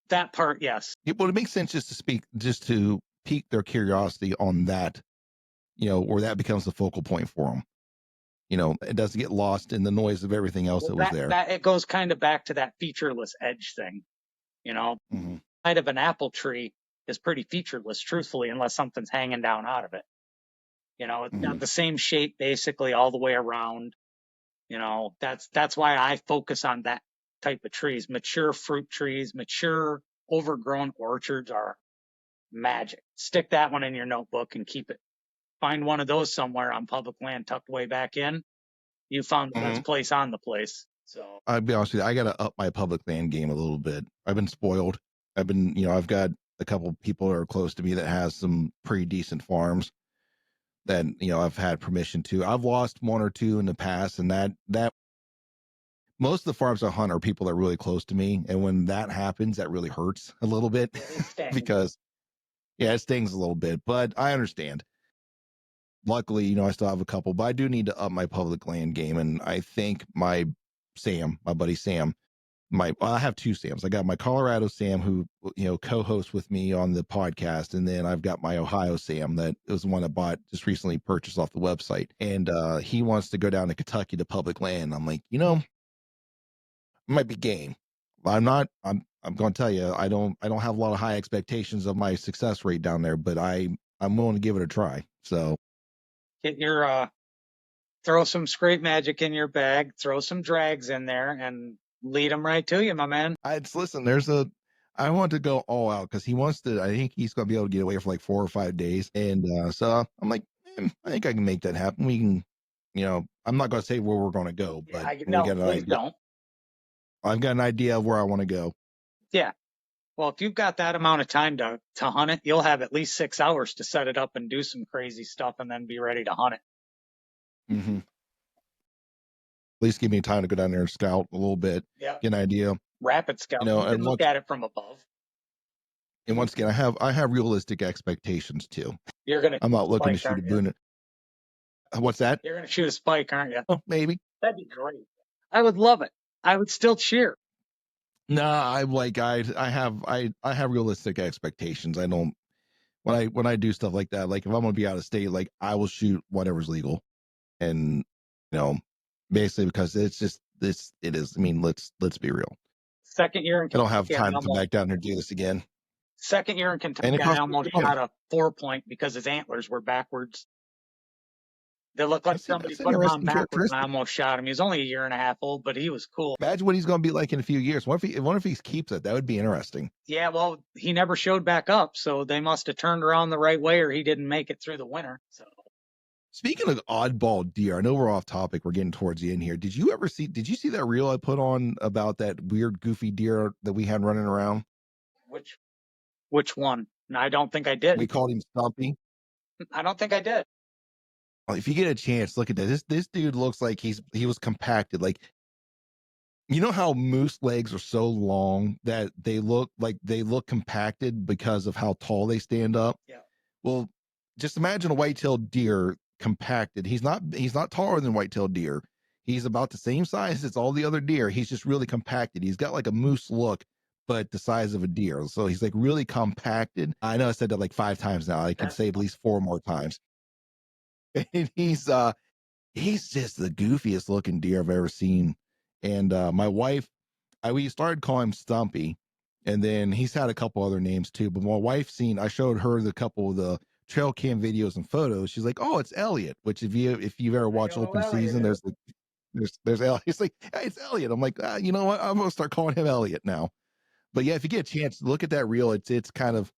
that part, yes. Well, it makes sense just to pique their curiosity on that, where that becomes the focal point for them. It doesn't get lost in the noise of everything else that was there. It goes kind of back to that featureless edge thing. Mm-hmm. Side of an apple tree is pretty featureless, truthfully, unless something's hanging down out of it. It's got the same shape basically all the way around. That's why I focus on that type of trees. Mature fruit trees, mature overgrown orchards are magic. Stick that one in your notebook and keep it. Find one of those somewhere on public land tucked way back in. You found the best place on the place. So I'll be honest with you, I got to up my public land game a little bit. I've been spoiled. I've got a couple people that are close to me that has some pretty decent farms that, I've had permission to. I've lost one or two in the past, and that most of the farms I hunt are people that are really close to me. And when that happens, that really hurts a little bit because it stings a little bit, but I understand. Luckily, I still have a couple, but I do need to up my public land game. And I think my buddy Sam, I have two Sams. I got my Colorado Sam who, co-hosts with me on the podcast. And then I've got my Ohio Sam that was the one I just recently purchased off the website. And he wants to go down to Kentucky to public land. I'm like, it might be game. I'm going to tell you, I don't have a lot of high expectations of my success rate down there, but I'm willing to give it a try. So get your, throw some scrape magic in your bag, throw some drags in there and lead them right to you, my man. Listen, I want to go all out because I think he's going to be able to get away for like 4 or 5 days. And so I'm like, I think I can make that happen. We can, I'm not going to say where we're going to go, but please don't. I've got an idea of where I want to go. Yeah. Well, if you've got that amount of time to hunt it, you'll have at least 6 hours to set it up and do some crazy stuff and then be ready to hunt it. Mm-hmm. At least give me time to go down there and scout a little bit, get an idea. Rapid scout. You can look at it from above. And once again, I have realistic expectations too. I'm not looking to shoot a boon. What's that? You're going to shoot a spike, aren't you? Oh, maybe. That'd be great. I would love it. I would still cheer. No, I have realistic expectations. I don't when I do stuff like that, like if I'm gonna be out of state, like I will shoot whatever's legal. And basically because it is. I mean, let's be real. Second year in Kentucky, I don't have time to come back down here and do this again. Second year in Kentucky, I almost shot a 4-point because his antlers were backwards. They look like somebody put him on backwards, and I almost shot him. He was only a year and a half old, but he was cool. Imagine what he's going to be like in a few years. What if he keeps it? That would be interesting. Yeah, well, he never showed back up, so they must have turned around the right way, or he didn't make it through the winter. So, speaking of oddball deer, I know we're off topic. We're getting towards the end here. Did you see that reel I put on about that weird, goofy deer that we had running around? Which one? No, I don't think I did. We called him Stumpy. I don't think I did. If you get a chance, look at this. This dude looks like he was compacted. Like, how moose legs are so long that they look compacted because of how tall they stand up. Yeah. Well, just imagine a white-tailed deer compacted. He's not taller than white-tailed deer. He's about the same size as all the other deer. He's just really compacted. He's got like a moose look, but the size of a deer. So he's like really compacted. I know I said that like 5 times now. I can say at least 4 more times. And he's just the goofiest looking deer I've ever seen. And my wife, we started calling him Stumpy, and then he's had a couple other names too. But my wife I showed her the couple of the trail cam videos and photos. She's like, "Oh, it's Elliot." Which if you've ever watched Open Season, there's Elliot. He's like, "Hey, it's Elliot." I'm like, you know what? I'm gonna start calling him Elliot now. But yeah, if you get a chance, look at that reel. It's kind of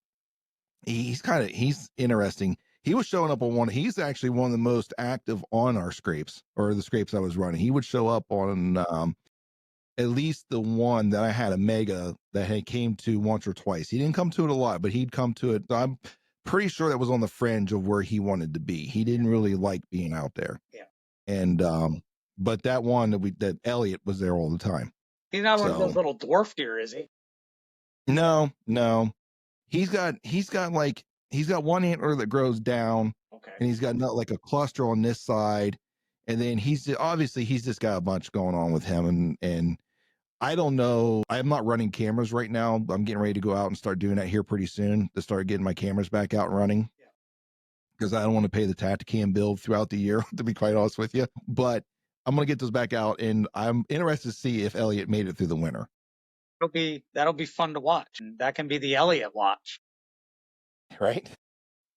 he's interesting. He was showing up on one. He's actually one of the most active on our scrapes, or the scrapes I was running. He would show up on at least the one that I had a mega that had came to once or twice. He didn't come to it a lot, but he'd come to it. I'm pretty sure that was on the fringe of where he wanted to be. He didn't really like being out there. Yeah. And but that one that Elliot was there all the time. He's not one of those little dwarf deer, is he? No. He's got one antler that grows down. Okay. And he's got like a cluster on this side. And then he's just got a bunch going on with him. And I don't know. I'm not running cameras right now. I'm getting ready to go out and start doing that here pretty soon, to start getting my cameras back out and running. Yeah. Because I don't want to pay the Tacticam bill throughout the year, to be quite honest with you. But I'm going to get those back out, and I'm interested to see if Elliot made it through the winter. That'll be fun to watch. And that can be the Elliot watch. Right?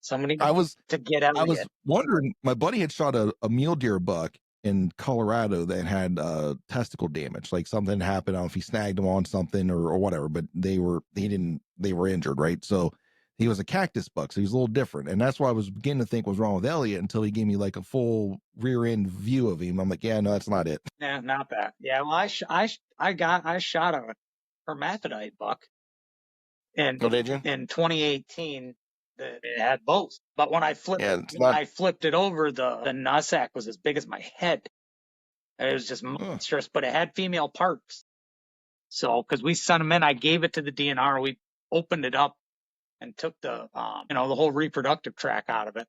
Somebody to get Elliot. I was wondering, my buddy had shot a mule deer buck in Colorado that had testicle damage, like something happened. I don't know if he snagged them on something or whatever, but they were injured, right? So he was a cactus buck, so he's a little different. And that's why I was beginning to think was wrong with Elliot until he gave me like a full rear end view of him. I'm like, yeah, no, that's not it. Yeah, not that. Yeah, well, I shot a hermaphrodite buck in 2018 that it had both. But when I flipped it over, the nutsack was as big as my head. It was just monstrous, but it had female parts. So, because we sent them in, I gave it to the DNR. We opened it up and took the the whole reproductive tract out of it,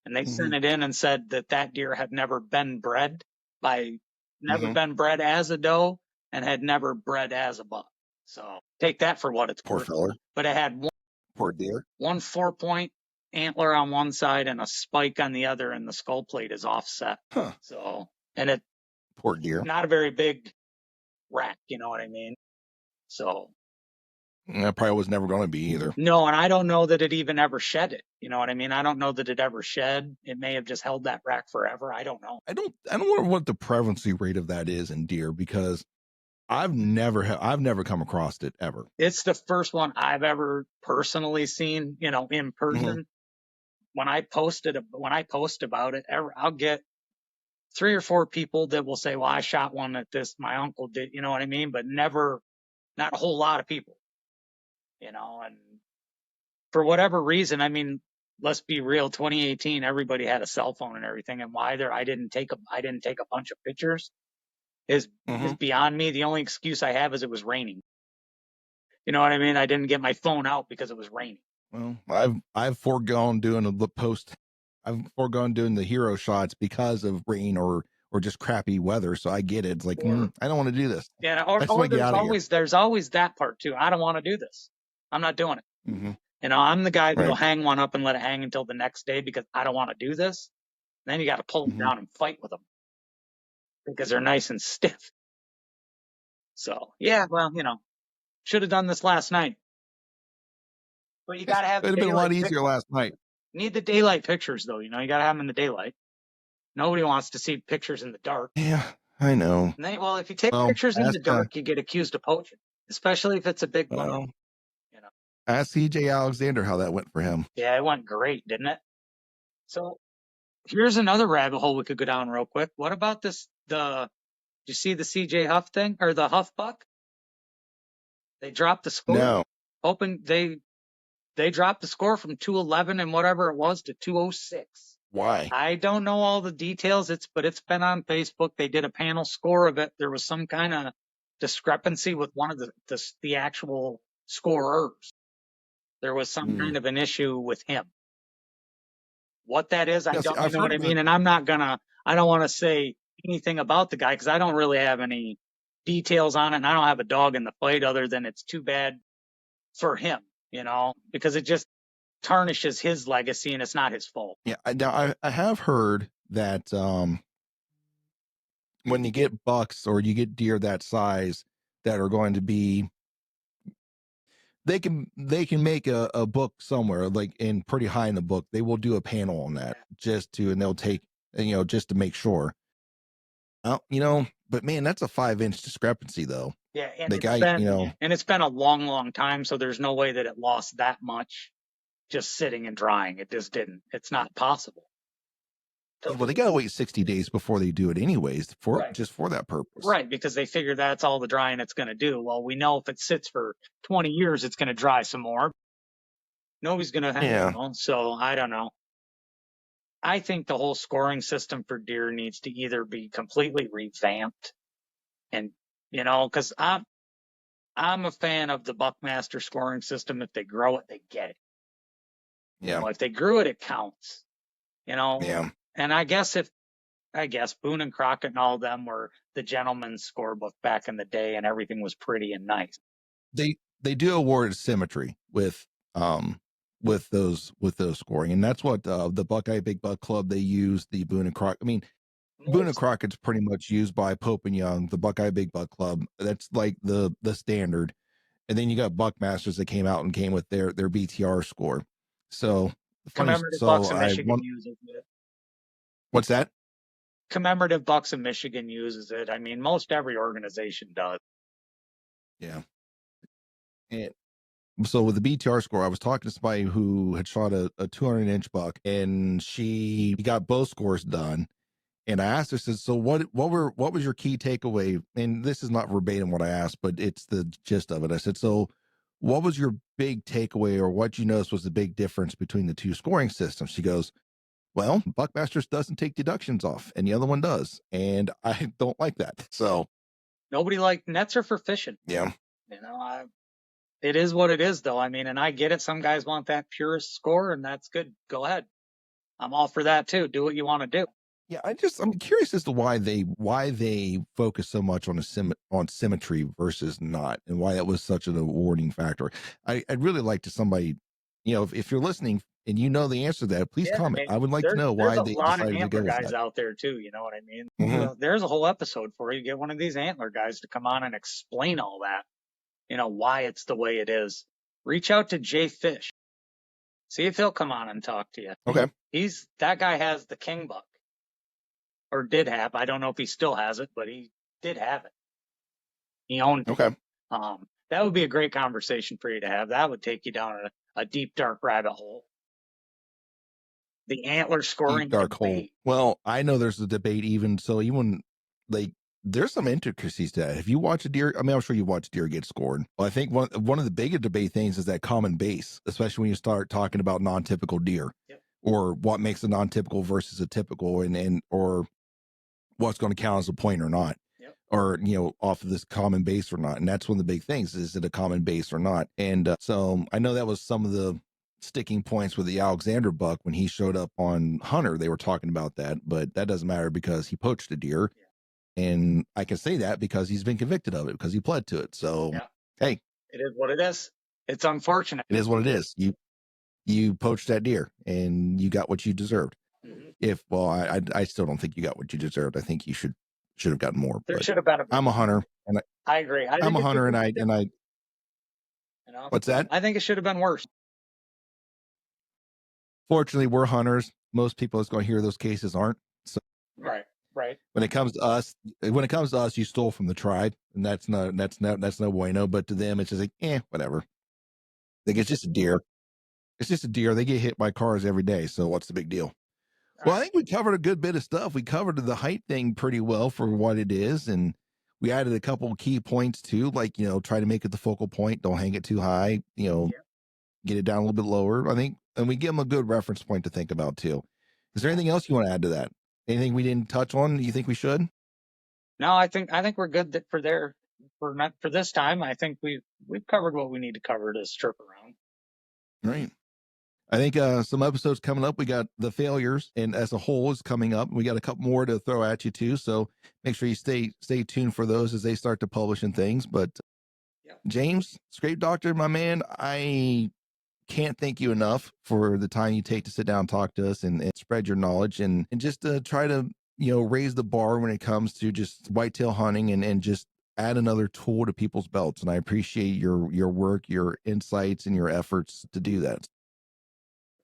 and they sent it in and said that deer had never been bred been bred as a doe and had never bred as a buck. So take that for what it's worth. Poor fella. But it had poor deer. 1 4-point antler on one side and a spike on the other, and the skull plate is offset. Huh. So, and it poor deer. Not a very big rack, you know what I mean? So that probably was never going to be either. No, and I don't know that it even ever shed it. You know what I mean? I don't know that it ever shed. It may have just held that rack forever. I don't know. I don't know what the prevalency rate of that is in deer, because I've never come across it ever. It's the first one I've ever personally seen, in person. When I post about it, I'll get 3 or 4 people that will say, well, I shot one at this, my uncle did, you know what I mean? But not a whole lot of people, and for whatever reason, I mean, let's be real, 2018, everybody had a cell phone and everything. And why I didn't take a bunch of pictures is beyond me. The only excuse I have is it was raining. You know what I mean? I didn't get my phone out because it was raining. Well, I've foregone doing I've foregone doing the hero shots because of rain or just crappy weather. So I get it. It's like, I don't want to do this. Yeah. Or there's always that part too. I don't want to do this. I'm not doing it. I'm the guy that'll hang one up and let it hang until the next day because I don't want to do this. And then you got to pull them down and fight with them because they're nice and stiff. So yeah, well, should have done this last night. But you got to have. It'd have been a lot easier last night. Need the daylight pictures though. You got to have them in the daylight. Nobody wants to see pictures in the dark. Yeah, I know. If you take pictures in the dark, you get accused of poaching, especially if it's a big one. Ask CJ Alexander how that went for him. Yeah, it went great, didn't it? So here's another rabbit hole we could go down real quick. What about this? Did you see the CJ Huff thing or the Huff buck? They dropped the score. No. They dropped the score from 211 and whatever it was to 206. Why? I don't know all the details. But it's been on Facebook. They did a panel score of it. There was some kind of discrepancy with one of the actual scorers. There was some kind of an issue with him. What that is, I don't know what I mean. And I don't want to say anything about the guy because I don't really have any details on it, and I don't have a dog in the fight other than it's too bad for him, because it just tarnishes his legacy and it's not his fault. Yeah, I have heard that when you get bucks or you get deer that size that are going to be, they can make a book somewhere, like in pretty high in the book, they will do a panel on that and they'll take, just to make sure. But man, that's a 5-inch discrepancy though. Yeah, and it's been a long, long time, so there's no way that it lost that much just sitting and drying. It just didn't. It's not possible. Well, they gotta wait 60 days before they do it anyways, just for that purpose. Right, because they figure that's all the drying it's going to do. Well, we know if it sits for 20 years, it's going to dry some more. Nobody's going to, so I don't know. I think the whole scoring system for deer needs to either be completely revamped and, because I'm a fan of the Buckmaster scoring system. If they grow it, they get it. Yeah. If they grew it, it counts, Yeah. And I guess Boone and Crockett and all of them were the gentleman's scorebook back in the day, and everything was pretty and nice. They do award symmetry with those scoring, and that's what the Buckeye Big Buck Club, they use the Boone and Crockett. I mean, Boone and Crockett's pretty much used by Pope and Young. The Buckeye Big Buck Club, that's like the standard, and then you got Buckmasters that came out and came with their BTR score. So Commemorative Bucks of Michigan uses it. What's that? Commemorative Bucks of Michigan uses it. I mean, most every organization does. Yeah. And so with the BTR score, I was talking to somebody who had shot a 200-inch buck, and she got both scores done. And I asked her, said, so what was your key takeaway? And this is not verbatim what I asked, but it's the gist of it. I said, so what was your big takeaway, or what you noticed was the big difference between the two scoring systems? She goes, well, Buckmasters doesn't take deductions off, and the other one does. And I don't like that. So nobody nets are for fishing. Yeah. It is what it is, though. I mean, and I get it. Some guys want that purest score, and that's good. Go ahead. I'm all for that too. Do what you want to do. Yeah, I'm curious as to why they focus so much on symmetry versus not, and why that was such an awarding factor. I'd really like to somebody, if you're listening and you know the answer to that, please comment. I would like to know why they decided to go with that. There's a lot of antler guys out there too. You know what I mean? Mm-hmm. There's a whole episode for you. Get one of these antler guys to come on and explain all that. Why it's the way it is. Reach out to Jay Fish. See if he'll come on and talk to you. Okay. That guy has the king buck. Or did have. I don't know if he still has it, but he did have it. He owned it. Okay. That would be a great conversation for you to have. That would take you down a deep, dark rabbit hole. The antler scoring deep, dark hole. Well, I know there's a debate even like there's some intricacies to that. If you watch a deer, I mean, I'm sure you watch deer get scored. Well, I think one of the bigger debate things is that common base, especially when you start talking about non-typical deer, or what makes a non-typical versus a typical, or what's going to count as a point or not, or off of this common base or not. And that's one of the big things: is it a common base or not? And so I know that was some of the sticking points with the Alexander buck when he showed up on Hunter. They were talking about that, but that doesn't matter because he poached a deer. And I can say that because he's been convicted of it, because he pled to it. So, hey, it is what it is. It's unfortunate. It is what it is. You poached that deer and you got what you deserved. Mm-hmm. I still don't think you got what you deserved. I think you should have gotten more. There should have been. I'm a hunter, and I agree. I'm a hunter, and I. What's that? I think it should have been worse. Fortunately, we're hunters. Most people that's going to hear those cases aren't. So. Right. When it comes to us, you stole from the tribe, and that's no bueno. But to them, it's just like, whatever. Like, it's just a deer. It's just a deer. They get hit by cars every day. So what's the big deal? Well, I think we covered a good bit of stuff. We covered the height thing pretty well for what it is, and we added a couple of key points too, like try to make it the focal point. Don't hang it too high. Get it down a little bit lower. I think, and we give them a good reference point to think about too. Is there anything else you want to add to that? Anything we didn't touch on? You think we should? No, I think we're good for this time. I think we've covered what we need to cover to strip around. Right. I think some episodes coming up. We got the failures, and as a whole is coming up. We got a couple more to throw at you too. So make sure you stay tuned for those as they start to publish and things. But James, Scrape Doctor, my man, I can't thank you enough for the time you take to sit down and talk to us and spread your knowledge and just try to, raise the bar when it comes to just whitetail hunting and just add another tool to people's belts. And I appreciate your work, your insights, and your efforts to do that.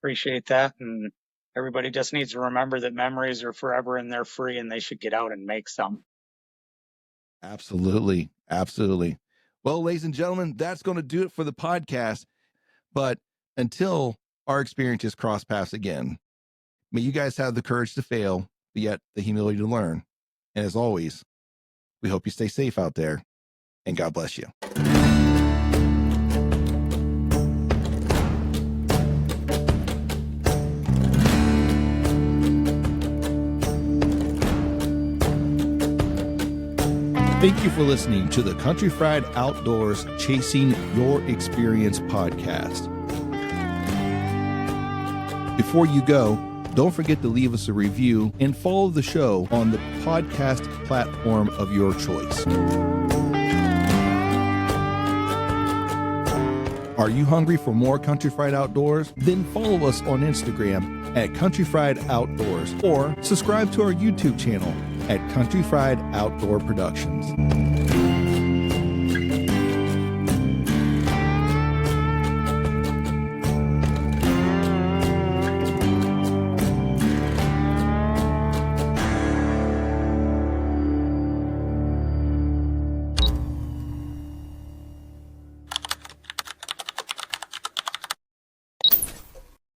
Appreciate that. And everybody just needs to remember that memories are forever and they're free, and they should get out and make some. Absolutely. Absolutely. Well, ladies and gentlemen, that's going to do it for the podcast. But until our experiences cross paths again, may you guys have the courage to fail, but yet the humility to learn. And as always, we hope you stay safe out there, and God bless you. Thank you for listening to the Country Fried Outdoors Chasing Your Experience podcast. Before you go, don't forget to leave us a review and follow the show on the podcast platform of your choice. Are you hungry for more Country Fried Outdoors? Then follow us on Instagram at Country Fried Outdoors or subscribe to our YouTube channel at Country Fried Outdoor Productions.